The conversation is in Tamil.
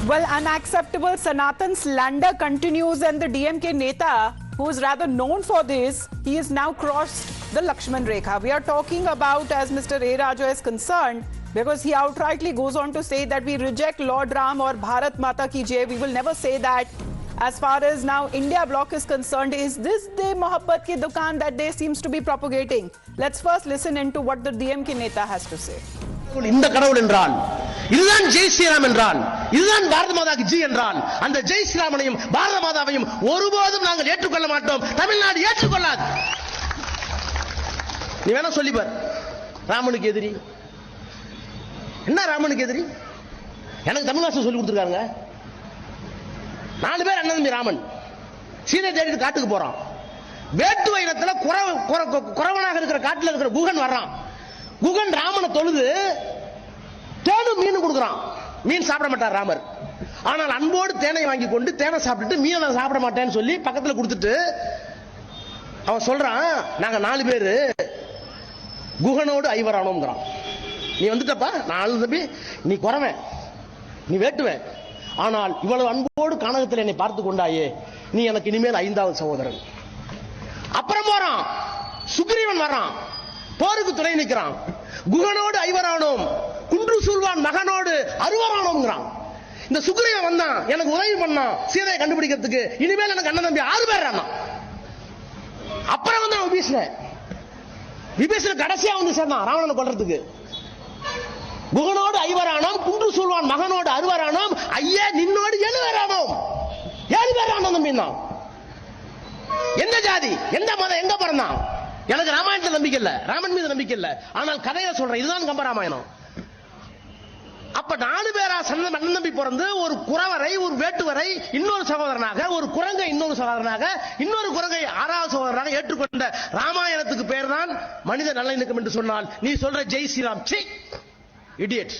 Well, unacceptable Sanatan slander continues, and the DMK Neta, who is rather known for this, he has now crossed the Lakshman Rekha. We are talking about, as Mr. A. Raja is concerned, because he outrightly goes on to say that we reject Lord Ram or Bharat Mata ki jai. We will never say that. As far as now India bloc is concerned, is this the Mohabbat ki dukaan that they seems to be propagating? Let's first listen into what the DMK Neta has to say. இந்த கடவுள் என்றால் இதுதான் ஜெய் ஸ்ரீராம் என்றால் இதுதான் பாரத மாதாக்கு ஜி என்றால் அந்த ஜெய் ஸ்ரீராமனையும் பாரத மாதாவையும் ஒருபோதும் நாங்கள் ஏற்றுக்கொள்ள மாட்டோம். தமிழ்நாடு ஏற்றுக்கொள்ளாது. நீ வேணா சொல்லி பார், ராமனுக்கு எதிரி என்ன? ராமனுக்கு எதிரி எனக்கு தமிழ்நாடு சொல்லி கொடுத்துருக்காங்க. 4 பேர் அண்ணன் தம்பி ராமன் சீதை தேடிட்டு காட்டுக்கு போறான். வேட்டுவ இனத்துல குறவனாக இருக்கிற காட்டுல இருக்கிற குகன் வர்றான். குகன் ராமனை தொழுது தேனும் மீன் கொடுக்குறான். மீன் சாப்பிட மாட்டார் ராமர். ஆனால் அன்போடு தேனை வாங்கி கொண்டு தேனை சாப்பிட்டுட்டு மீனை நான் சாப்பிட மாட்டேன்னு சொல்லி பக்கத்துல கொடுத்துட்டு அவன் சொல்றான், நாங்க 4 பேரு குகனோடு ஐவரானோங்கிறான். நீ வந்துட்டப்பா, நான் தம்பி நீ குறவன், நீ வேட்டுவேன், ஆனால் இவ்வளவு அன்போடு கானகத்தில் என்னை பார்த்து கொண்டாயே, நீ எனக்கு இனிமேல் 5வது சகோதரன். அப்புறம் போறான், சுக்ரீவன் வர்றான், போருக்கு துணை நிற்கிறான். குகனோடு ஐவரானோம், குன்று சூழ்வான் மகனோடு அறுவரானோம்ங்கிறான். இந்த சுக்ரீவன் வந்தான், எனக்கு உதவி பண்ணான் சீதையை கண்டுபிடிக்கிறதுக்கு, இனிமேல் எனக்கு அண்ணன் தம்பி 6 பேர். அப்புறம் வந்து விபீஷணன் கடைசியா வந்து சேர்ந்தான் ராவணனை கொல்றதுக்கு. குகனோடு ஐவரானோம், குன்று சூழ்வான் மகனோடு அறுவரானோம், ஐயா நின்னோடு 7 பேரானோம். 7 பேர் அண்ணன் தம்பி தான். எந்த ஜாதி, எந்த மதம், எங்க பிறந்தான்? எனக்கு ராமாயணத்தில் நம்பிக்கை இல்ல, ராமன் மீது நம்பிக்கை இல்ல. ஆனால் கதையை சொல்றேன், இதுதான் கம்பராமாயணம். அப்ப 4 பேரா அண்ணன் தம்பி பிறந்து ஒரு குறவரை, ஒரு வேட்டுவரை இன்னொரு சகோதரனாக, ஒரு குரங்கை இன்னொரு சகோதரனாக, இன்னொரு குரங்கை 6வது சகோதரனாக ஏற்றுக்கொண்ட ராமாயணத்துக்கு பேர் தான் மனித நல்லிணக்கம் என்று சொன்னால் நீ சொல்ற ஜெய் ஸ்ரீராம் இடியட்.